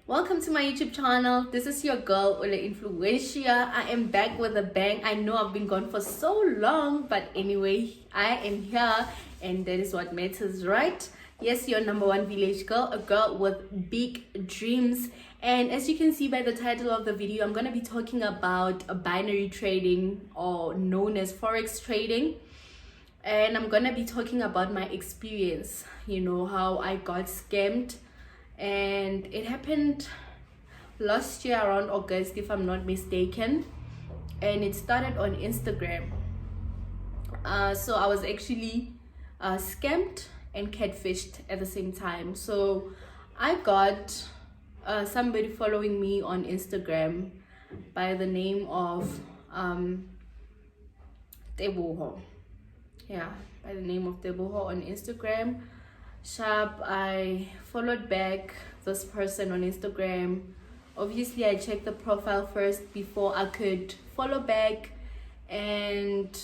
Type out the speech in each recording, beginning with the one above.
Welcome to my YouTube channel. This is your girl, Ole Influencia. I am back with a bang. I know I've been gone for so long, but anyway, I am here and that is what matters, right? Yes, your number one village girl, a girl with big dreams. And as you can see by the title of the video, I'm going to be talking about binary trading, or known as forex trading. And I'm going to be talking about my experience, how I got scammed. And it happened last year around August, if I'm not mistaken, and it started on Instagram. So I was actually scammed and catfished at the same time. So I got somebody following me on Instagram by the name of Teboho. Yeah, by the name of Teboho on Instagram. Sharp, I followed back this person on Instagram. Obviously, I checked the profile first before I could follow back, and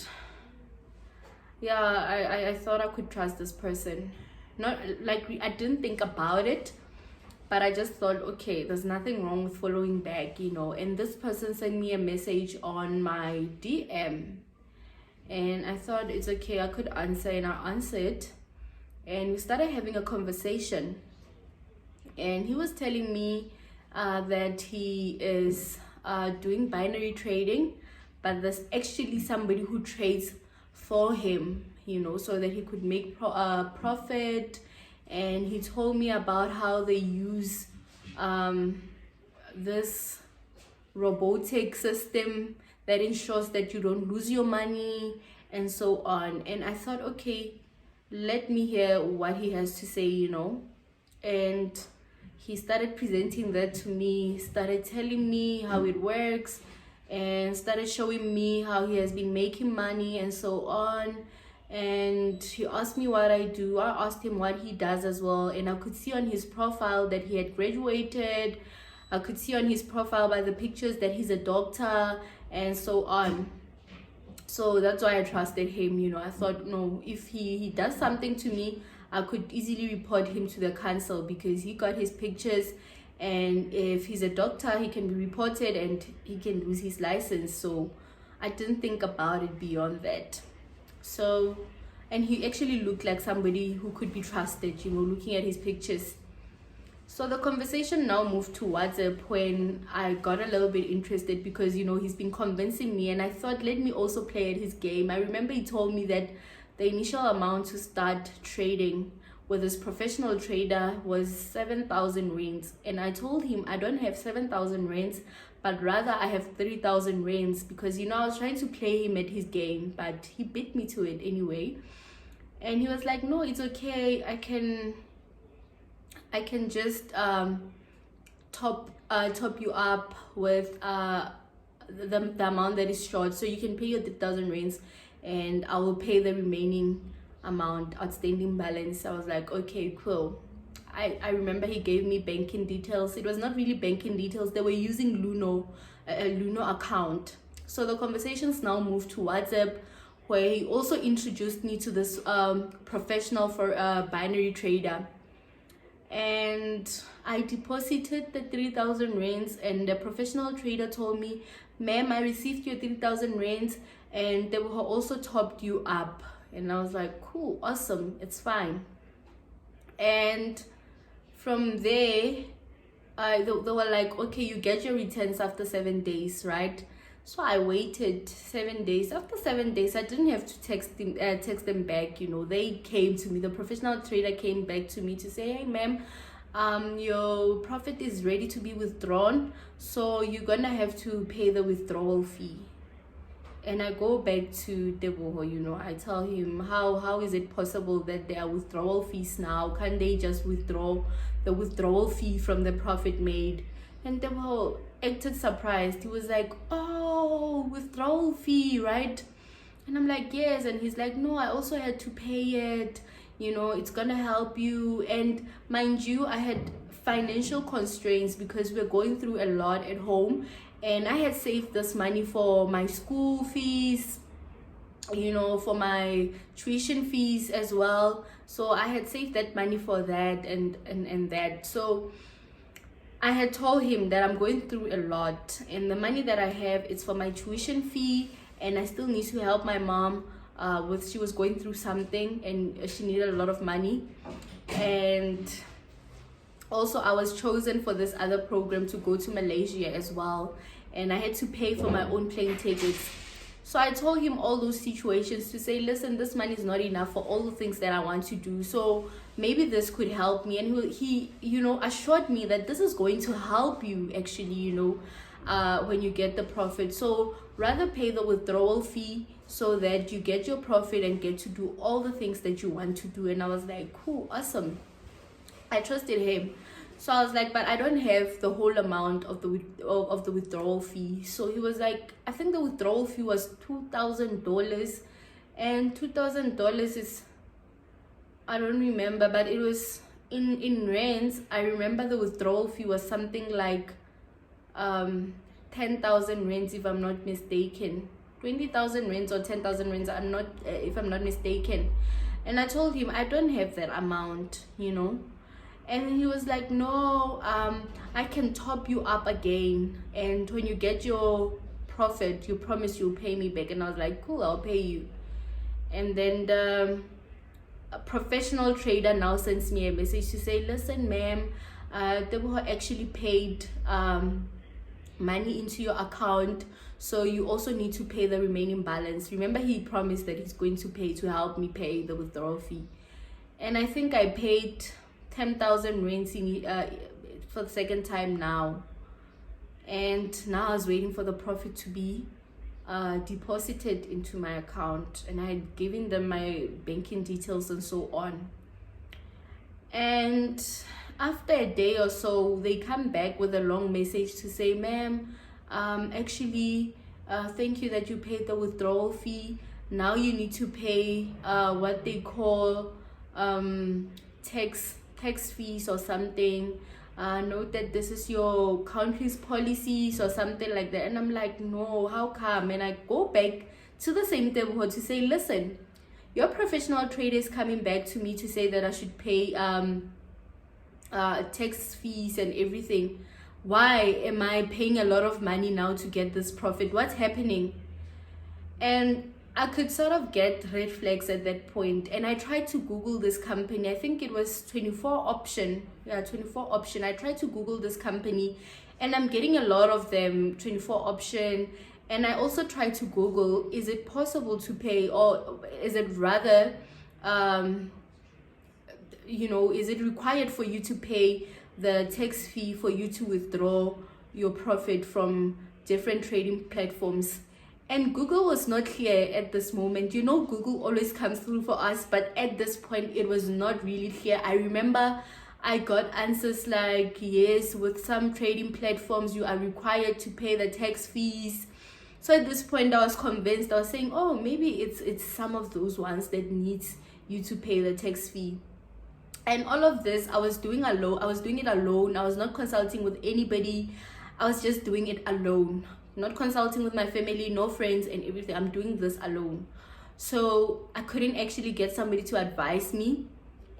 yeah, I thought I could trust this person. Not like I didn't think about it, but I just thought, okay, there's nothing wrong with following back, And this person sent me a message on my DM, and I thought it's okay, I could answer, and I answered. And we started having a conversation, and he was telling me that he is doing binary trading, but there's actually somebody who trades for him, so that he could make profit. And he told me about how they use this robotic system that ensures that you don't lose your money and so on. And I thought, okay, let me hear what he has to say, And he started presenting that to me, started telling me how it works, and started showing me how he has been making money and so on. And he asked me what I do. I asked him what he does as well, and I could see on his profile that he had graduated. I could see on his profile by the pictures that he's a doctor and so on. So that's why I trusted him. I thought, no, if he does something to me, I could easily report him to the council, because he got his pictures, and if he's a doctor, he can be reported and he can lose his license. So I didn't think about it beyond that. So, and he actually looked like somebody who could be trusted, looking at his pictures. So the conversation now moved to WhatsApp, when I got a little bit interested, because he's been convincing me, and I thought, let me also play at his game. I remember he told me that the initial amount to start trading with this professional trader was 7,000 rands, and I told him I don't have 7,000 rands, but rather I have 3,000 rands, because I was trying to play him at his game, but he beat me to it anyway. And he was like, no, it's okay, I can just top you up with the amount that is short, so you can pay your 3,000 rands, and I will pay the remaining amount, outstanding balance. I was like, okay, cool. I remember he gave me banking details. It was not really banking details. They were using Luno, a Luno account. So the conversations now moved to WhatsApp, where he also introduced me to this professional for a binary trader. And I deposited the 3,000 rands, and the professional trader told me, ma'am, I received your 3,000 rands, and they will also topped you up. And I was like, cool, awesome, it's fine. And from there, they were like, okay, you get your returns after 7 days, right? So I waited 7 days. After 7 days, I didn't have to text them back. They came to me. The professional trader came back to me to say, hey, ma'am, your profit is ready to be withdrawn, so you're gonna have to pay the withdrawal fee. And I go back to Teboho, I tell him, how is it possible that there are withdrawal fees now? Can't they just withdraw the withdrawal fee from the profit made? And Teboho acted surprised. He was like, oh, withdrawal fee, right? And I'm like, yes. And he's like, no, I also had to pay it. It's gonna help you. And mind you, I had financial constraints because we're going through a lot at home, and I had saved this money for my school fees, for my tuition fees as well. So I had saved that money for that and that. So I had told him that I'm going through a lot, and the money that I have is for my tuition fee, and I still need to help my mom with, she was going through something and she needed a lot of money. And also I was chosen for this other program to go to Malaysia as well, and I had to pay for my own plane tickets. So I told him all those situations to say, listen, this money is not enough for all the things that I want to do, so maybe this could help me. And he assured me that this is going to help you actually, when you get the profit. So rather pay the withdrawal fee so that you get your profit and get to do all the things that you want to do. And I was like, cool, awesome. I trusted him. So I was like, but I don't have the whole amount of the withdrawal fee. So he was like, I think the withdrawal fee was $2,000, and $2,000 is, I don't remember, but it was in rands. I remember the withdrawal fee was something like 10,000 rands, if I'm not mistaken. 20,000 rands or 10,000 rands, if I'm not mistaken. And I told him I don't have that amount, And he was like, no, I can top you up again, and when you get your profit, you promise you'll pay me back. And I was like, cool, I'll pay you. And then a professional trader now sends me a message to say, listen, ma'am, they were actually paid money into your account, so you also need to pay the remaining balance. Remember, he promised that he's going to pay to help me pay the withdrawal fee. And I think I paid 10,000 rands for the second time now. And now I was waiting for the profit to be deposited into my account, and I had given them my banking details and so on. And after a day or so, they come back with a long message to say, ma'am, actually, thank you that you paid the withdrawal fee. Now you need to pay what they call tax fees or something. Note that this is your country's policies or something like that. And I'm like, no, how come? And I go back to the same table to say, listen, your professional trader is coming back to me to say that I should pay tax fees and everything. Why am I paying a lot of money now to get this profit? What's happening? And I could sort of get red flags at that point, and I tried to Google this company. I think it was 24 option. I tried to Google this company, and I'm getting a lot of them, 24 option. And I also tried to Google, is it possible to pay, or is it rather, is it required for you to pay the tax fee for you to withdraw your profit from different trading platforms? And Google was not clear at this moment. Google always comes through for us, but at this point it was not really clear. I remember I got answers like, yes, with some trading platforms you are required to pay the tax fees. So at this point I was convinced. I was saying, oh, maybe it's some of those ones that needs you to pay the tax fee. And all of this I was doing alone. I was doing it alone. I was not consulting with anybody. I was just doing it alone. Not consulting with my family, no friends and everything. I'm doing this alone. So I couldn't actually get somebody to advise me.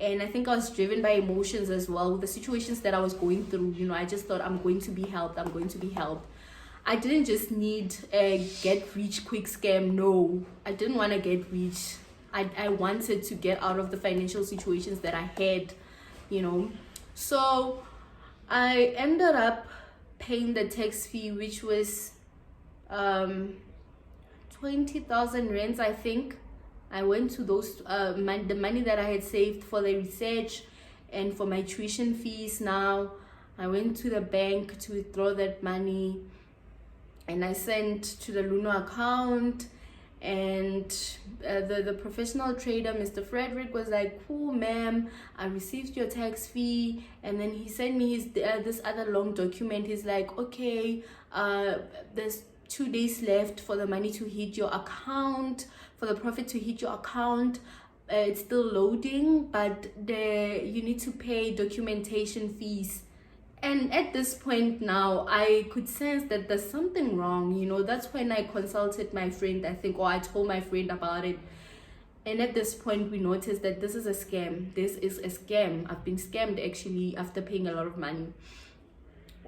And I think I was driven by emotions as well with the situations that I was going through. I just thought, I'm going to be helped. I didn't just need a get rich quick scam. No, I didn't want to get rich. I wanted to get out of the financial situations that I had, So I ended up paying the tax fee, which was 20,000 rands, I think. I went to those the money that I had saved for the research and for my tuition fees. Now I went to the bank to withdraw that money, and I sent to the Luno account. And the professional trader, Mr. Frederick, was like, cool, ma'am, I received your tax fee. And then he sent me this other long document. He's like, okay, there's 2 days left for the money to hit your account, for the profit to hit your account. It's still loading, but you need to pay documentation fees. And at this point now, I could sense that there's something wrong. That's when I consulted my friend, I think, or I told my friend about it. And at this point, we noticed that this is a scam. This is a scam. I've been scammed actually after paying a lot of money.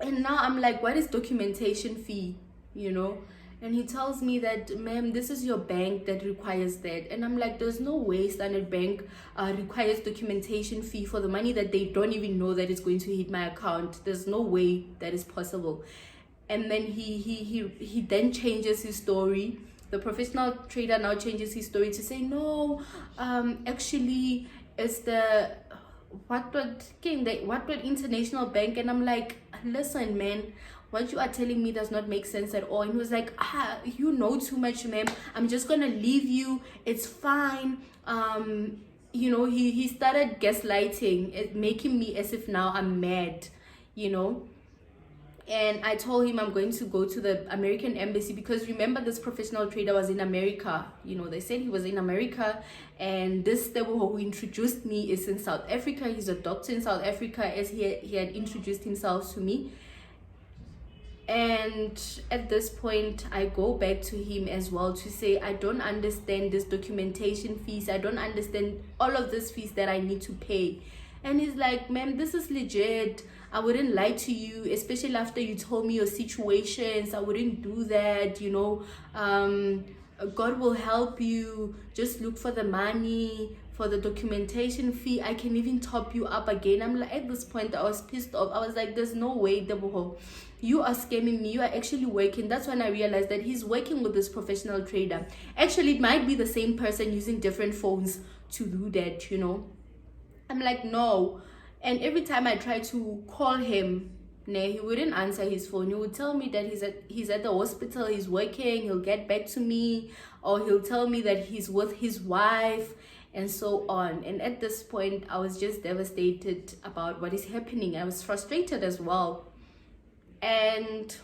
And now I'm like, what is documentation fee, you know? And he tells me that, ma'am, this is your bank that requires that. And I'm like, there's no way Standard Bank requires documentation fee for the money that they don't even know that it's going to hit my account. There's no way that is possible. And then he then changes his story. The professional trader now changes his story to say, no, actually it's the what international bank. And I'm like, listen, man, what you are telling me does not make sense at all. And he was like, you know too much, ma'am, I'm just gonna leave you, it's fine. You know, he started gaslighting, making me as if now I'm mad, you know. And I told him I'm going to go to the American embassy, because remember, this professional trader was in America. You know, they said he was in America, and this devil who introduced me is in South Africa. He's a doctor in South Africa, as he had introduced himself to me. And at this point, I go back to him as well to say, I don't understand this documentation fees. I don't understand all of these fees that I need to pay. And he's like, ma'am, this is legit. I wouldn't lie to you, especially after you told me your situations. I wouldn't do that, you know. God will help you. Just look for the money, for the documentation fee. I can even top you up again. I'm like, at this point, I was pissed off. I was like, there's no way, Deboho. You are scamming me. You are actually working. That's when I realized that he's working with this professional trader. Actually, it might be the same person using different phones to do that, you know. I'm like, no. And every time I try to call him, he wouldn't answer his phone. He would tell me that he's at the hospital, he's working, he'll get back to me, or he'll tell me that he's with his wife, and so on. And at this point, I was just devastated about what is happening. I was frustrated as well. And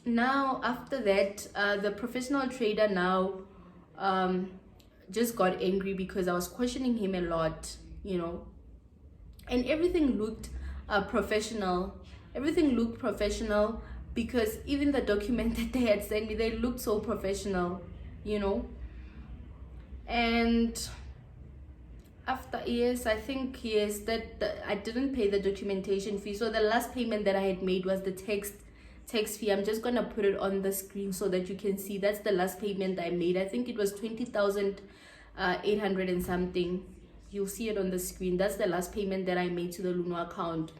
now after that, the professional trader now just got angry because I was questioning him a lot, you know. And everything looked professional. Everything looked professional, because even the document that they had sent me, they looked so professional, you know. And after, yes, I think, yes, that I didn't pay the documentation fee. So the last payment that I had made was the text fee. I'm just gonna put it on the screen so that you can see. That's the last payment I made. I think it was 20,800 and something. You'll see it on the screen. That's the last payment that I made to the Luno account.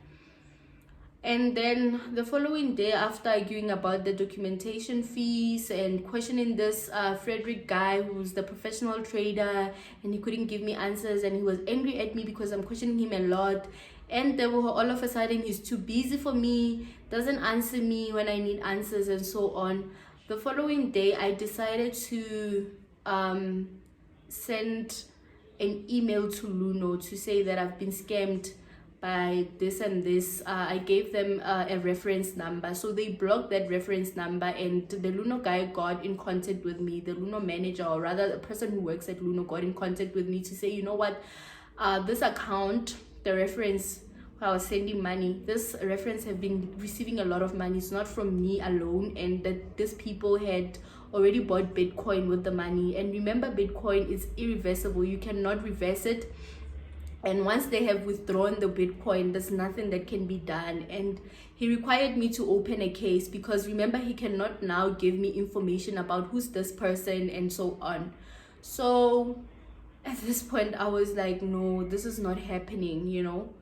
And then the following day, after arguing about the documentation fees and questioning this Frederick guy who's the professional trader, and he couldn't give me answers, and he was angry at me because I'm questioning him a lot, and they were all of a sudden, he's too busy for me, doesn't answer me when I need answers, and so on. The following day, I decided to send an email to Luno to say that I've been scammed by this and this. I gave them a reference number, so they blocked that reference number, and the Luno guy got in contact with me. The Luno manager, or rather the person who works at Luno, got in contact with me to say, you know what, this account, the reference where I was sending money, this reference have been receiving a lot of money. It's not from me alone, and that these people had already bought Bitcoin with the money. And remember, Bitcoin is irreversible. You cannot reverse it. And once they have withdrawn the Bitcoin, there's nothing that can be done. And he required me to open a case, because remember, he cannot now give me information about who's this person and so on. So at this point, I was like, no, this is not happening, you know.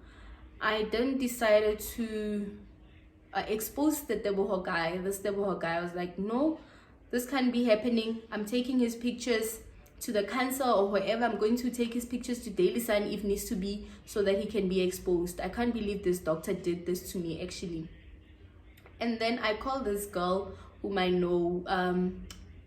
I then decided to expose the Teboho guy, this Teboho guy. I was like, no, this can't be happening. I'm taking his pictures to the council or wherever. I'm going to take his pictures to Daily Sun if needs to be, so that he can be exposed. I can't believe this doctor did this to me, actually. And then I called this girl whom I know.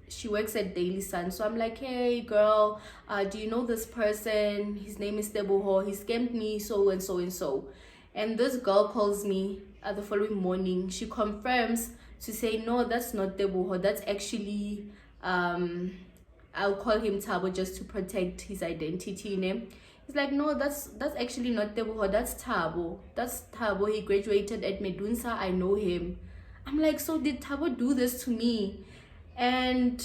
She works at Daily Sun. So I'm like, hey girl, do you know this person? His name is Teboho. He scammed me so and so and so. And this girl calls me the following morning. She confirms to say, no, that's not Teboho. That's actually I'll call him Tabo just to protect his identity name. He's like, no, that's actually not Teboho, that's Tabo. That's Tabo. He graduated at Medunsa. I know him. I'm like, so did Tabo do this to me? And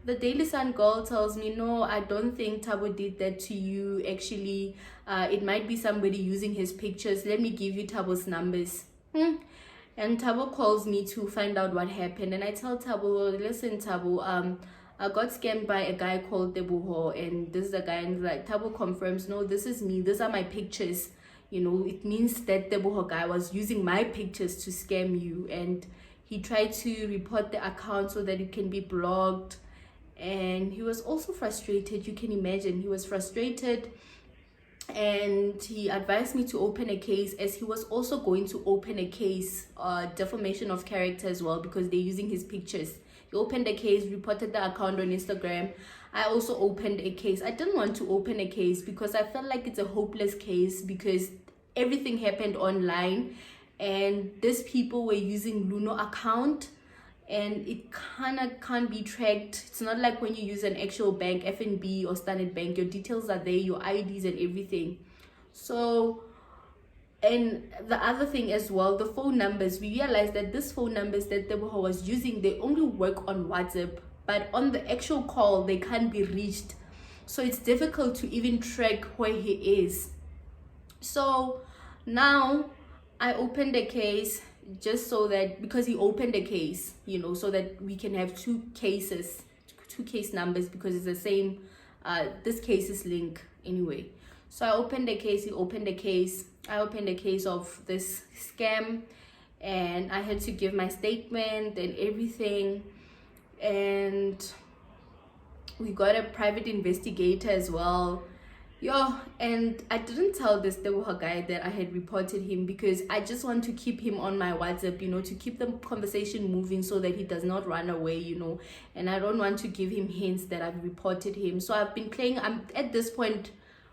the Daily Sun girl tells me, no, I don't think Tabo did that to you. Actually, it might be somebody using his pictures. Let me give you Tabo's numbers. And Tabo calls me to find out what happened, and I tell Tabo, listen Tabo, I got scammed by a guy called Tebuho, and this is the guy, and like Tabo confirms, no, this is me, these are my pictures. You know, it means that Tebuho guy was using my pictures to scam you, and he tried to report the account so that it can be blocked. And he was also frustrated. You can imagine, he was frustrated, and he advised me to open a case, as he was also going to open a case, defamation of character as well, because they're using his pictures. He opened a case, reported the account on Instagram. I also opened a case. I didn't want to open a case because I felt like it's a hopeless case, because everything happened online and these people were using Luno account, and it kind of can't be tracked. It's not like when you use an actual bank, FNB or Standard Bank, your details are there, your IDs and everything. So, and the other thing as well, the phone numbers, we realized that these phone numbers that Teboho was using, they only work on WhatsApp, but on the actual call they can't be reached. So it's difficult to even track where he is. So now I opened a case, just so that, because he opened a case, you know, so that we can have two case numbers, because it's the same, this case is linked anyway. So I opened a case, he opened a case, I opened a case of this scam, and I had to give my statement and everything, and we got a private investigator as well. And I didn't tell this Tebuha guy that I had reported him, because I just want to keep him on my WhatsApp, you know, to keep the conversation moving so that he does not run away, you know, and I don't want to give him hints that I've reported him. So I've been playing, I'm at this point,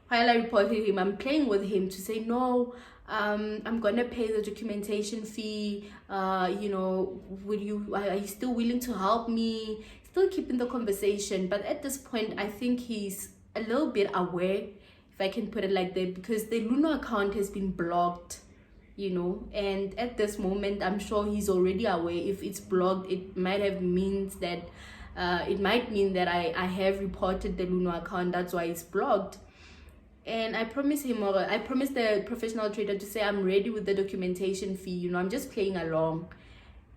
while I reported him, I'm playing with him to say, no, I'm gonna pay the documentation fee, you know, are you still willing to help me? Still keeping the conversation. But at this point, I think he's a little bit aware, if I can put it like that, because the Luno account has been blocked, you know, and at this moment I'm sure he's already aware. If it's blocked, it might have means that it might mean that I have reported the Luno account, that's why it's blocked. And I promised him, or I promised the professional trader to say I'm ready with the documentation fee, you know, I'm just playing along.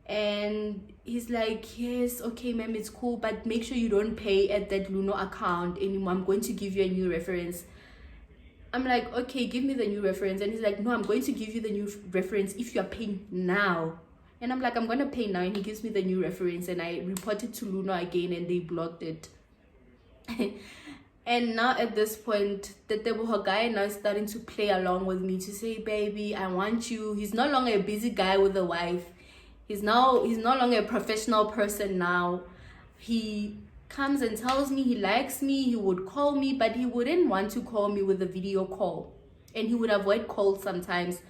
And he's like, yes, okay ma'am, it's cool, but make sure you don't pay at that Luno account anymore, I'm going to give you a new reference. I'm like, okay, give me the new reference. And he's like, no, I'm going to give you the new reference if you are paying now. And I'm like, I'm going to pay now. And he gives me the new reference, and I report it to Luno again, and they blocked it. And now at this point, the Teboho guy now is starting to play along with me to say, baby, I want you. He's no longer a busy guy with a wife. He's no longer a professional person now. He comes and tells me he likes me, he would call me, but he wouldn't want to call me with a video call. And he would avoid calls sometimes,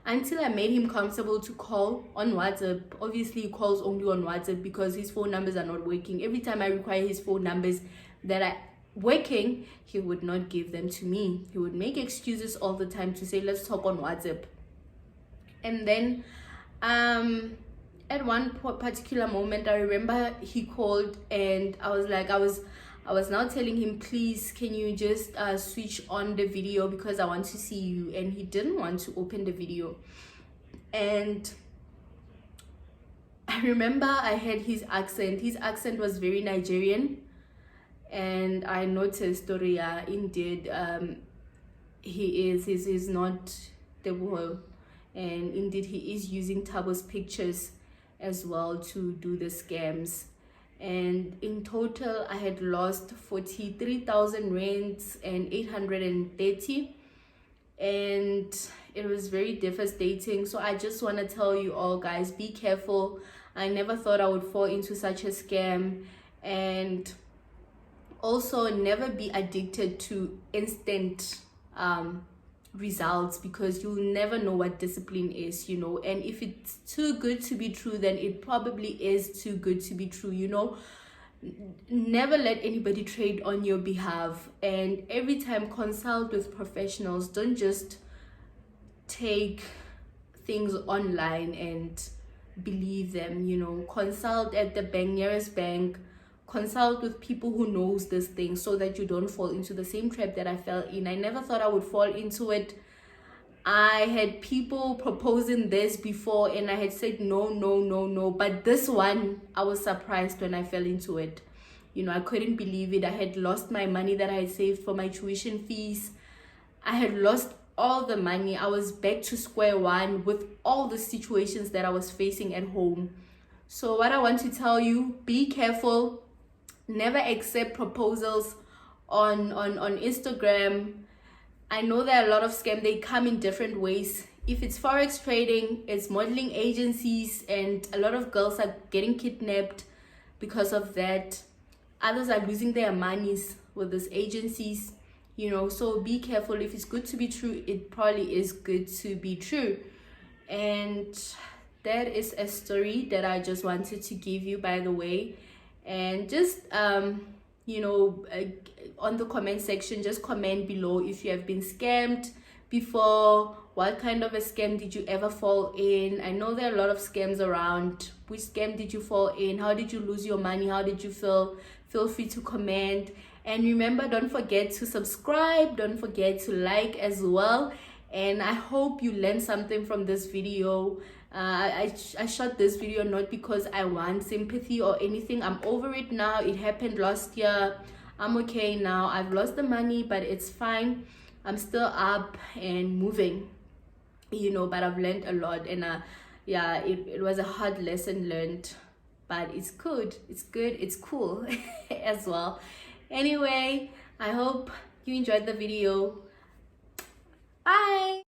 until I made him comfortable to call on WhatsApp. Obviously, he calls only on WhatsApp because his phone numbers are not working. Every time I require his phone numbers that are working, he would not give them to me. He would make excuses all the time to say, let's talk on WhatsApp. And then at one particular moment, I remember he called, and I was like, I was now telling him, please, can you just switch on the video because I want to see you. And he didn't want to open the video. And I remember I had his accent was very Nigerian, and I noticed, Doria, indeed, he's not Teboho, and indeed he is using Tabo's pictures as well to do the scams. And in total I had lost 43,000 rands and 830, and it was very devastating. So I just want to tell you all, guys, be careful. I never thought I would fall into such a scam. And also, never be addicted to instant results, because you'll never know what discipline is, you know. And if it's too good to be true, then it probably is too good to be true, you know. Never let anybody trade on your behalf, and every time consult with professionals. Don't just take things online and believe them, you know. Consult at the nearest bank. Consult with people who knows this thing, so that you don't fall into the same trap that I fell in. I never thought I would fall into it. I had people proposing this before and I had said no, no, no, no. But this one, I was surprised when I fell into it. You know, I couldn't believe it. I had lost my money that I had saved for my tuition fees. I had lost all the money. I was back to square one with all the situations that I was facing at home. So what I want to tell you, be careful. Never accept proposals on Instagram. I know there are a lot of scams. They come in different ways. If it's forex trading, it's modeling agencies, and a lot of girls are getting kidnapped because of that. Others are losing their monies with these agencies, you know. So be careful. If it's good to be true, it probably is good to be true. And that is a story that I just wanted to give you, by the way. And just you know, on the comment section, just comment below if you have been scammed before. What kind of a scam did you ever fall in? I know there are a lot of scams around. Which scam did you fall in? How did you lose your money? How did you feel? Feel free to comment. And remember, don't forget to subscribe. Don't forget to like as well. And I hope you learned something from this video. I shot this video not because I want sympathy or anything. I'm over it now. It happened last year. I'm okay now. I've lost the money, but it's fine. I'm still up and moving, you know. But I've learned a lot, and yeah, it was a hard lesson learned, but it's good. It's good. It's cool as well. Anyway, I hope you enjoyed the video. Bye.